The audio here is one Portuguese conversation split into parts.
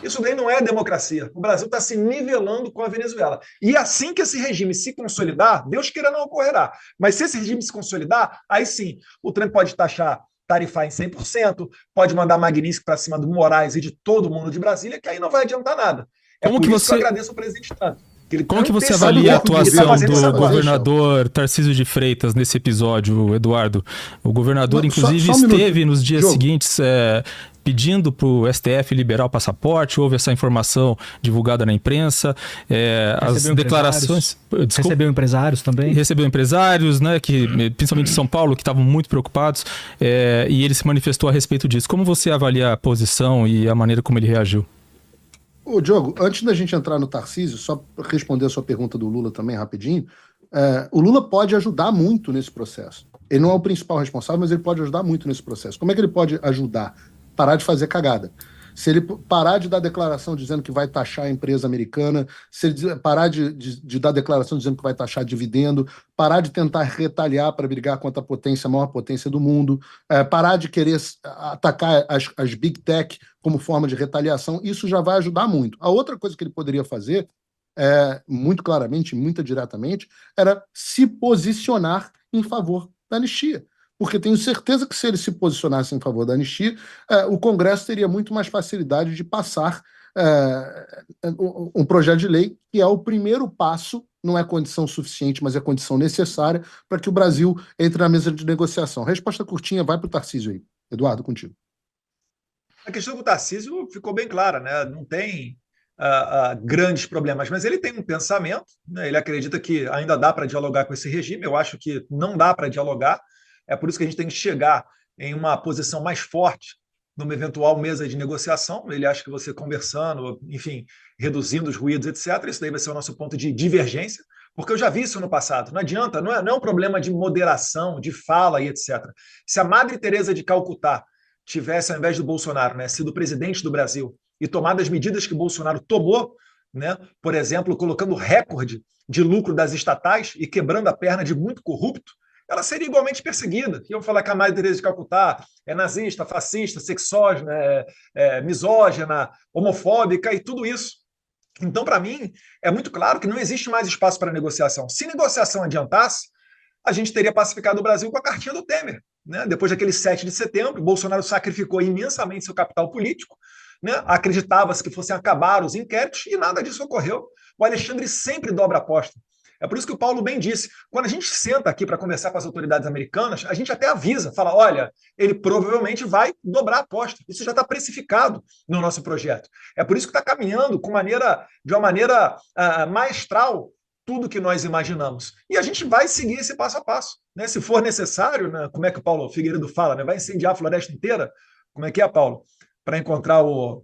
Isso daí não é democracia. O Brasil está se nivelando com a Venezuela. E assim que esse regime se consolidar, Deus queira não ocorrerá, mas se esse regime se consolidar, aí sim, o Trump pode tarifar em 100%, pode mandar Magnitsky para cima do Moraes e de todo mundo de Brasília, que aí não vai adiantar nada. É Como por que isso que eu você... agradeço ao presidente Trump. Como que você avalia a atuação do governador Tarcísio de Freitas nesse episódio, Eduardo? O governador, inclusive, esteve nos dias seguintes pedindo para o STF liberar o passaporte, houve essa informação divulgada na imprensa, as declarações... Recebeu empresários também? Recebeu empresários, né, que, principalmente de São Paulo, que estavam muito preocupados, e ele se manifestou a respeito disso. Como você avalia a posição e a maneira como ele reagiu? Ô, Diogo, antes da gente entrar no Tarcísio, só responder a sua pergunta do Lula também rapidinho, o Lula pode ajudar muito nesse processo. Ele não é o principal responsável, mas ele pode ajudar muito nesse processo. Como é que ele pode ajudar? Parar de fazer cagada. Se ele parar de dar declaração dizendo que vai taxar a empresa americana, se ele parar de dar declaração dizendo que vai taxar dividendo, parar de tentar retaliar para brigar contra a maior potência do mundo, parar de querer atacar as big tech como forma de retaliação, isso já vai ajudar muito. A outra coisa que ele poderia fazer, muito claramente, muito diretamente, era se posicionar em favor da anistia. Porque tenho certeza que se ele se posicionasse em favor da anistia, o Congresso teria muito mais facilidade de passar um projeto de lei, que é o primeiro passo, não é condição suficiente, mas é condição necessária para que o Brasil entre na mesa de negociação. Resposta curtinha, vai para o Tarcísio aí. Eduardo, contigo. A questão do Tarcísio ficou bem clara, né? Não tem grandes problemas, mas ele tem um pensamento, né? Ele acredita que ainda dá para dialogar com esse regime, eu acho que não dá para dialogar. É por isso que a gente tem que chegar em uma posição mais forte numa eventual mesa de negociação. Ele acha que você conversando, enfim, reduzindo os ruídos, etc., isso daí vai ser o nosso ponto de divergência, porque eu já vi isso no passado. Não adianta, não é um problema de moderação, de fala e etc. Se a Madre Teresa de Calcutá tivesse, ao invés do Bolsonaro, né, sido presidente do Brasil e tomado as medidas que o Bolsonaro tomou, né, por exemplo, colocando recorde de lucro das estatais e quebrando a perna de muito corrupto, ela seria igualmente perseguida. Iam falar que a Madre Teresa de Calcutá é nazista, fascista, sexógena, misógina, homofóbica e tudo isso. Então, para mim, é muito claro que não existe mais espaço para negociação. Se negociação adiantasse, a gente teria pacificado o Brasil com a cartinha do Temer. Né? Depois daquele 7 de setembro, Bolsonaro sacrificou imensamente seu capital político, né? Acreditava-se que fossem acabar os inquéritos e nada disso ocorreu. O Alexandre sempre dobra a aposta. É por isso que o Paulo bem disse, quando a gente senta aqui para conversar com as autoridades americanas, a gente até avisa, fala, olha, ele provavelmente vai dobrar a aposta. Isso já está precificado no nosso projeto. É por isso que está caminhando de uma maneira maestral tudo que nós imaginamos. E a gente vai seguir esse passo a passo. Né? Se for necessário, né, como é que o Paulo Figueiredo fala, né? Vai incendiar a floresta inteira? Como é que é, Paulo? Para encontrar o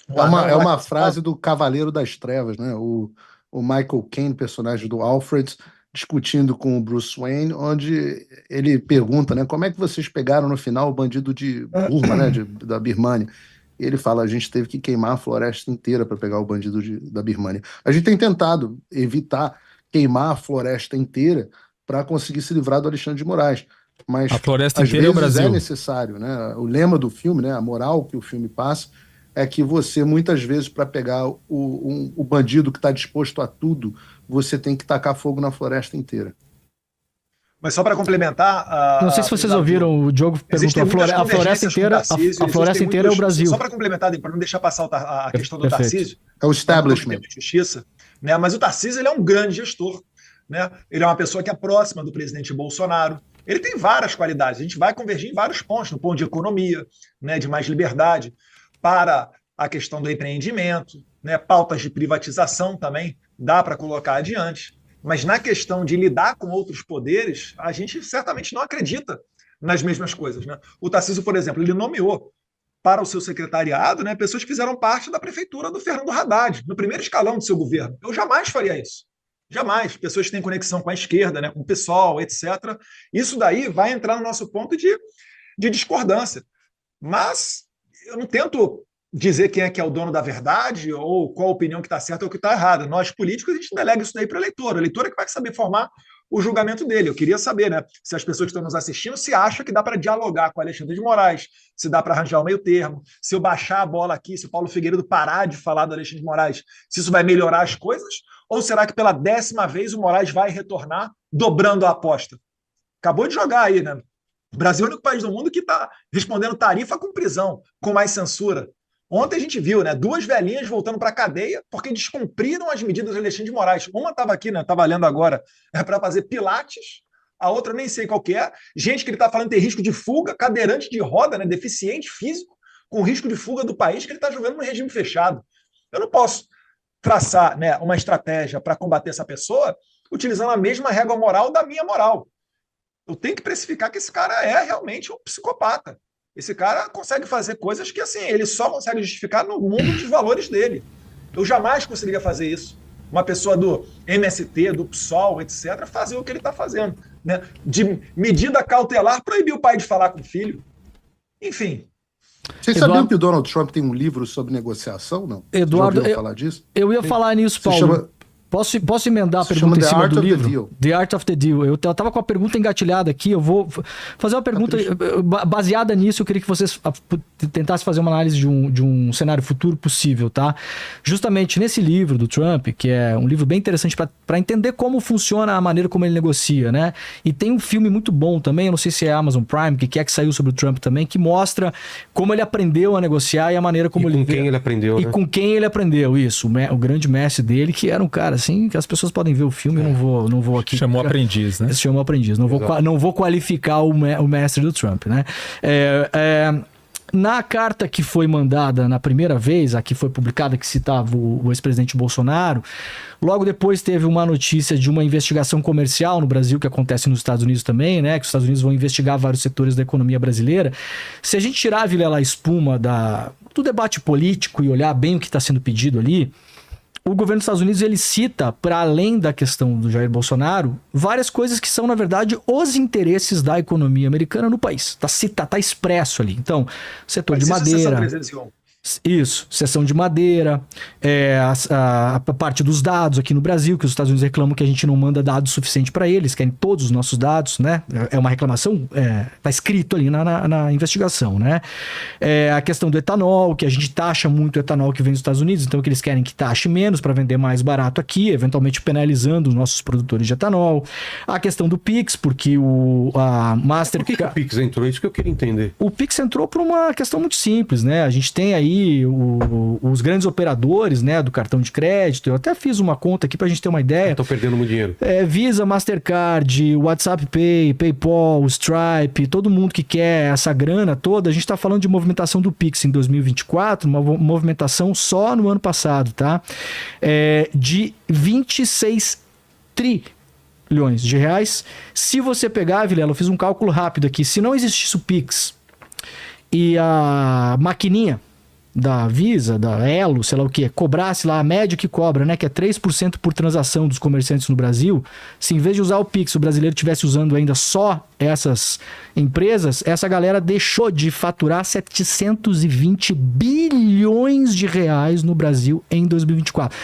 é uma frase do Cavaleiro das Trevas, né? O Michael Caine, personagem do Alfred, discutindo com o Bruce Wayne, onde ele pergunta, né, como é que vocês pegaram no final o bandido de Burma, né, da Birmânia? E ele fala, a gente teve que queimar a floresta inteira para pegar o bandido da Birmânia. A gente tem tentado evitar queimar a floresta inteira para conseguir se livrar do Alexandre de Moraes. Mas a floresta inteira é o Brasil. É necessário, né? O lema do filme, né, a moral que o filme passa, é que você, muitas vezes, para pegar o bandido que está disposto a tudo, você tem que tacar fogo na floresta inteira. Mas só para complementar... Não sei se vocês ouviram, o Diogo perguntou, a floresta inteira, a floresta inteira é o Brasil. Só para complementar, para não deixar passar a questão do Tarcísio... É o establishment. Justiça, né? Mas o Tarcísio ele é um grande gestor. Né? Ele é uma pessoa que é próxima do presidente Bolsonaro. Ele tem várias qualidades. A gente vai convergir em vários pontos, no ponto de economia, né, de mais liberdade, para a questão do empreendimento, né, pautas de privatização também dá para colocar adiante. Mas na questão de lidar com outros poderes, a gente certamente não acredita nas mesmas coisas. Né? O Tarcísio, por exemplo, ele nomeou para o seu secretariado, né, pessoas que fizeram parte da prefeitura do Fernando Haddad, no primeiro escalão do seu governo. Eu jamais faria isso. Jamais. Pessoas que têm conexão com a esquerda, né, com o PSOL, etc. Isso daí vai entrar no nosso ponto de discordância. Mas eu não tento dizer quem é que é o dono da verdade ou qual a opinião que está certa ou que está errada. Nós, políticos, a gente delega isso daí para o eleitor. O eleitor é que vai saber formar o julgamento dele. Eu queria saber, né, se as pessoas que estão nos assistindo se acham que dá para dialogar com o Alexandre de Moraes, se dá para arranjar o meio termo, se eu baixar a bola aqui, se o Paulo Figueiredo parar de falar do Alexandre de Moraes, se isso vai melhorar as coisas, ou será que pela 10ª vez o Moraes vai retornar dobrando a aposta? Acabou de jogar aí, né? O Brasil é o único país do mundo que está respondendo tarifa com prisão, com mais censura. Ontem a gente viu, né, 2 velhinhas voltando para a cadeia porque descumpriram as medidas do Alexandre de Moraes. Uma estava aqui, né, estava lendo agora, para fazer pilates, a outra nem sei qual que é. Gente que ele está falando tem risco de fuga, cadeirante de roda, né, deficiente físico, com risco de fuga do país, que ele está jogando no regime fechado. Eu não posso traçar, né, uma estratégia para combater essa pessoa utilizando a mesma régua moral da minha moral. Eu tenho que precificar que esse cara é realmente um psicopata. Esse cara consegue fazer coisas que, assim, ele só consegue justificar no mundo dos valores dele. Eu jamais conseguiria fazer isso. Uma pessoa do MST, do PSOL, etc., fazer o que ele está fazendo. Né? De medida cautelar, proibir o pai de falar com o filho. Enfim. Vocês sabiam que o Donald Trump tem um livro sobre negociação, não? Eduardo, falar disso? Eu ia falar nisso, Paulo. Posso emendar a pergunta em cima do livro? The Art of the Deal. Eu tava com a pergunta engatilhada aqui, eu vou fazer uma pergunta baseada nisso. Eu queria que vocês tentassem fazer uma análise de um cenário futuro possível, tá? Justamente nesse livro do Trump, que é um livro bem interessante para entender como funciona a maneira como ele negocia, né? E tem um filme muito bom também, eu não sei se é Amazon Prime, que saiu sobre o Trump também, que mostra como ele aprendeu a negociar e a maneira como ele... com quem ele aprendeu, né? E com quem ele aprendeu, isso. O grande mestre dele, que era um cara assim, que as pessoas podem ver o filme, eu não vou aqui... Chamou aprendiz, né? Chamou aprendiz. Não vou qualificar o mestre do Trump, né? Na carta que foi mandada na primeira vez, a que foi publicada, que citava o ex-presidente Bolsonaro, logo depois teve uma notícia de uma investigação comercial no Brasil, que acontece nos Estados Unidos também, né? Que os Estados Unidos vão investigar vários setores da economia brasileira. Se a gente tirar, Vilela, a espuma do debate político e olhar bem o que está sendo pedido ali, o governo dos Estados Unidos, ele cita, para além da questão do Jair Bolsonaro, várias coisas que são, na verdade, os interesses da economia americana no país. Tá expresso ali. Então, setor de madeira... Isso, seção de madeira, a parte dos dados aqui no Brasil, que os Estados Unidos reclamam que a gente não manda dados suficiente para eles, querem todos os nossos dados, né? É uma reclamação, tá escrito ali na investigação, né? A questão do etanol, que a gente taxa muito o etanol que vem dos Estados Unidos, então que eles querem que taxe menos para vender mais barato aqui, eventualmente penalizando os nossos produtores de etanol. A questão do Pix, porque a Mastercard... Por que o Pix entrou? Isso que eu queria entender. O Pix entrou por uma questão muito simples, né? A gente tem aí os grandes operadores, né, do cartão de crédito. Eu até fiz uma conta aqui pra gente ter uma ideia. Estão perdendo muito dinheiro. Visa, Mastercard, WhatsApp Pay, PayPal, Stripe, todo mundo que quer essa grana toda. A gente tá falando de movimentação do Pix em 2024, uma movimentação só no ano passado, tá? De 26 trilhões de reais. Se você pegar, Vilela, eu fiz um cálculo rápido aqui. Se não existisse o Pix e a maquininha da Visa, da Elo, sei lá o que, cobrasse lá a média que cobra, né, que é 3% por transação dos comerciantes no Brasil, se em vez de usar o Pix, o brasileiro estivesse usando ainda só essas empresas, essa galera deixou de faturar 720 bilhões de reais no Brasil em 2024.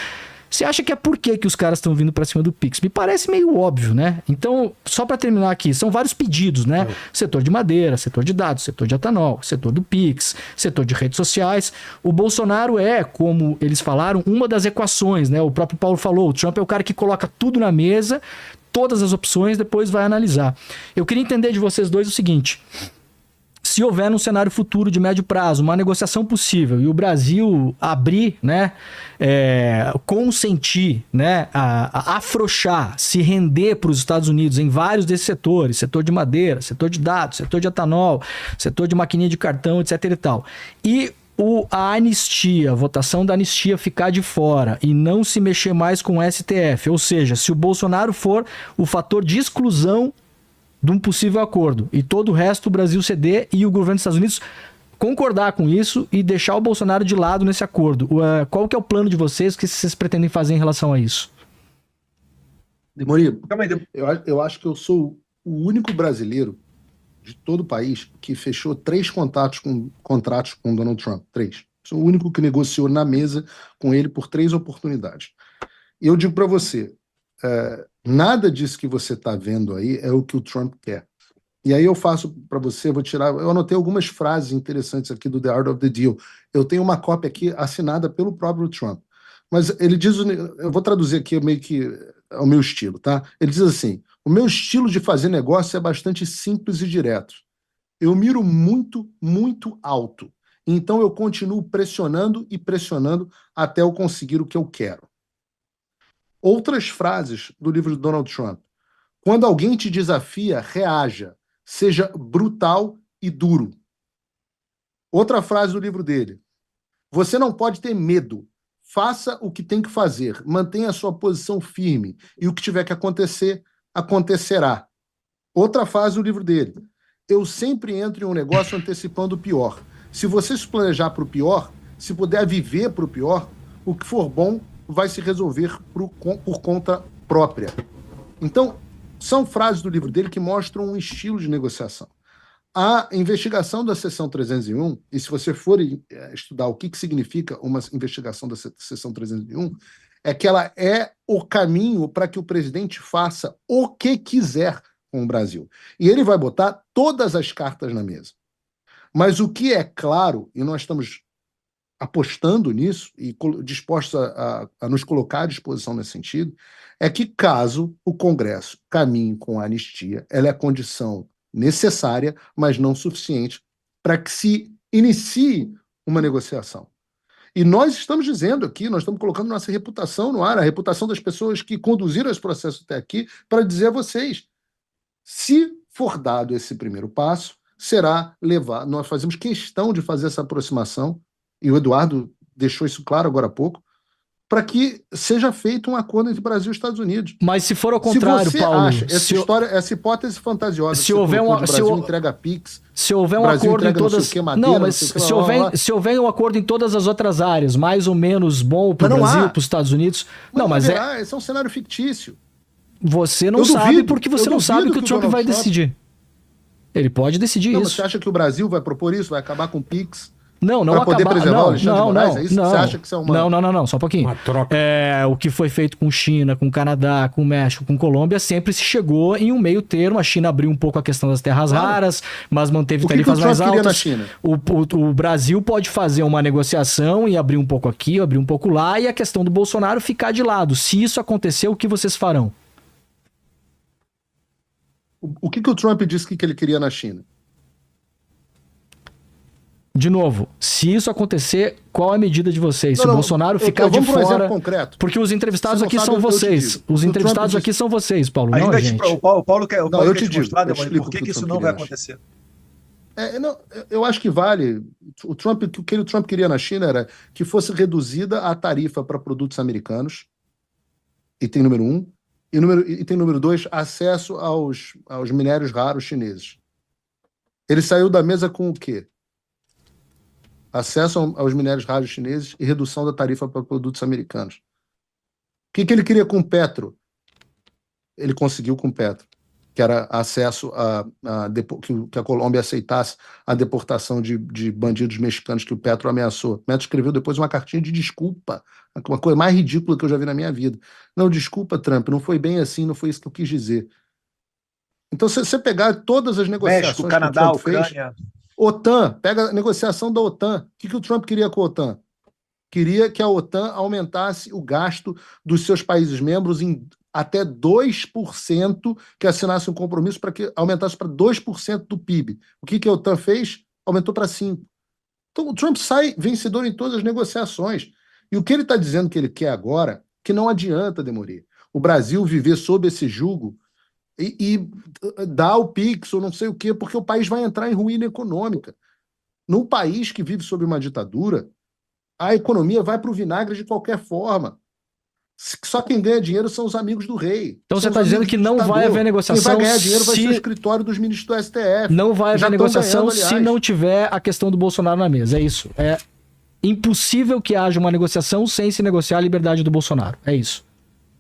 Você acha que é por que os caras estão vindo para cima do Pix? Me parece meio óbvio, né? Então, só para terminar aqui, são vários pedidos, né? Setor de madeira, setor de dados, setor de etanol, setor do Pix, setor de redes sociais. O Bolsonaro como eles falaram, uma das equações, né? O próprio Paulo falou, o Trump é o cara que coloca tudo na mesa, todas as opções, depois vai analisar. Eu queria entender de vocês dois o seguinte: se houver num cenário futuro de médio prazo uma negociação possível e o Brasil abrir, né, consentir, né, a afrouxar, se render para os Estados Unidos em vários desses setores, setor de madeira, setor de dados, setor de etanol, setor de maquininha de cartão, etc e tal, e a anistia, a votação da anistia ficar de fora e não se mexer mais com o STF, ou seja, se o Bolsonaro for o fator de exclusão de um possível acordo e todo o resto o Brasil ceder e o governo dos Estados Unidos concordar com isso e deixar o Bolsonaro de lado nesse acordo. Qual que é o plano de vocês? O que vocês pretendem fazer em relação a isso? Demori, eu acho que eu sou o único brasileiro de todo o país que fechou 3 contratos com Donald Trump. 3. Sou o único que negociou na mesa com ele por 3 oportunidades. E eu digo para você, nada disso que você está vendo aí é o que o Trump quer. E aí eu faço para você, eu anotei algumas frases interessantes aqui do The Art of the Deal. Eu tenho uma cópia aqui assinada pelo próprio Trump. Mas ele diz, eu vou traduzir aqui meio que ao meu estilo, tá? Ele diz assim: o meu estilo de fazer negócio é bastante simples e direto. Eu miro muito, muito alto. Então eu continuo pressionando e pressionando até eu conseguir o que eu quero. Outras frases do livro de Donald Trump. Quando alguém te desafia, reaja. Seja brutal e duro. Outra frase do livro dele. Você não pode ter medo. Faça o que tem que fazer. Mantenha a sua posição firme. E o que tiver que acontecer, acontecerá. Outra frase do livro dele. Eu sempre entro em um negócio antecipando o pior. Se você se planejar para o pior, se puder viver para o pior, o que for bom vai se resolver por conta própria. Então, são frases do livro dele que mostram um estilo de negociação. A investigação da Seção 301, e se você for estudar o que significa uma investigação da Seção 301, é que ela é o caminho para que o presidente faça o que quiser com o Brasil. E ele vai botar todas as cartas na mesa. Mas o que é claro, e nós estamos apostando nisso e dispostos a nos colocar à disposição nesse sentido, é que caso o Congresso caminhe com a anistia, ela é a condição necessária, mas não suficiente, para que se inicie uma negociação. E nós estamos dizendo aqui, nós estamos colocando nossa reputação no ar, a reputação das pessoas que conduziram esse processo até aqui, para dizer a vocês, se for dado esse primeiro passo, será levado, nós fazemos questão de fazer essa aproximação, e o Eduardo deixou isso claro agora há pouco, para que seja feito um acordo entre Brasil e Estados Unidos. Mas se for ao contrário, se você Paulo... acha essa hipótese fantasiosa, se houver um Brasil entrega Pix, se houver um acordo em todas... Não, mas se houver um acordo em todas as outras áreas, mais ou menos bom para o Brasil, para os Estados Unidos... esse é um cenário fictício. Você não sabe porque você não sabe o que o Trump vai decidir. Ele pode decidir isso. Mas você acha que o Brasil vai propor isso? Vai acabar com o Pix? Não para poder preservar o Alexandre de Moraes? É isso? Não, você acha que isso é uma... Não, só um pouquinho. Uma troca. O que foi feito com China, com Canadá, com México, com Colômbia, sempre se chegou em um meio termo. A China abriu um pouco a questão das terras raras, mas manteve tarifas mais altas. Na China? O Brasil pode fazer uma negociação e abrir um pouco aqui, abrir um pouco lá, e a questão do Bolsonaro ficar de lado. Se isso acontecer, o que vocês farão? O que o Trump disse que ele queria na China? De novo, se isso acontecer, qual é a medida de vocês? Se o Bolsonaro ficar de fora... Concreto. Porque os entrevistados aqui são vocês. Os entrevistados aqui são vocês, Paulo, não a gente. O Paulo quer te mostrar, por que isso não vai acontecer. Eu acho que vale. O que o Trump queria na China era que fosse reduzida a tarifa para produtos americanos, item número 1, e item número 2, acesso aos minérios raros chineses. Ele saiu da mesa com o quê? Acesso aos minérios raros chineses e redução da tarifa para produtos americanos. O que ele queria com o Petro? Ele conseguiu com o Petro, que era acesso que a Colômbia aceitasse a deportação de bandidos mexicanos que o Petro ameaçou. O Petro escreveu depois uma cartinha de desculpa, uma coisa mais ridícula que eu já vi na minha vida. Não, desculpa, Trump, não foi bem assim, não foi isso que eu quis dizer. Então, se você pegar todas as negociações México, Canadá, que o Trump Ucrânia... OTAN, pega a negociação da OTAN. O que o Trump queria com a OTAN? Queria que a OTAN aumentasse o gasto dos seus países membros em até 2%, que assinasse um compromisso para que aumentasse para 2% do PIB. O que a OTAN fez? Aumentou para 5%. Então o Trump sai vencedor em todas as negociações. E o que ele está dizendo que ele quer agora, que não adianta, Demorir, o Brasil viver sob esse jugo e dar o Pix ou não sei o quê, porque o país vai entrar em ruína econômica. Num país que vive sob uma ditadura, a economia vai para o vinagre de qualquer forma. Só quem ganha dinheiro são os amigos do rei. Então você está dizendo que não vai haver negociação. Quem vai ganhar dinheiro vai ser o escritório dos ministros do STF. Não vai haver negociação se não tiver a questão do Bolsonaro na mesa. É isso. É impossível que haja uma negociação sem se negociar a liberdade do Bolsonaro. É isso.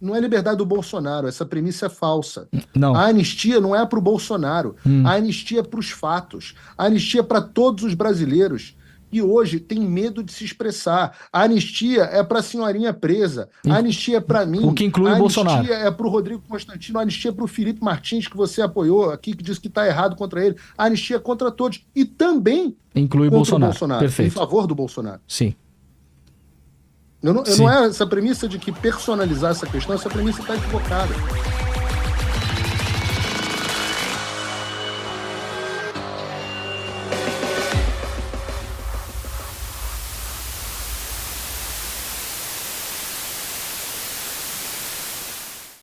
Não é liberdade do Bolsonaro, essa premissa é falsa. Não. A anistia não é para o Bolsonaro, a anistia é para os fatos. A anistia é para todos os brasileiros e hoje tem medo de se expressar. A anistia é para a senhorinha presa, a anistia é para mim, o que inclui a o Bolsonaro. anistia é para o Rodrigo Constantino, a anistia é para o Felipe Martins, que você apoiou aqui, que disse que está errado contra ele, a anistia é contra todos, e também inclui contra Bolsonaro. o Bolsonaro, Perfeito. em favor do Bolsonaro. Sim. Eu não é essa premissa de que personalizar essa questão, essa premissa está equivocada.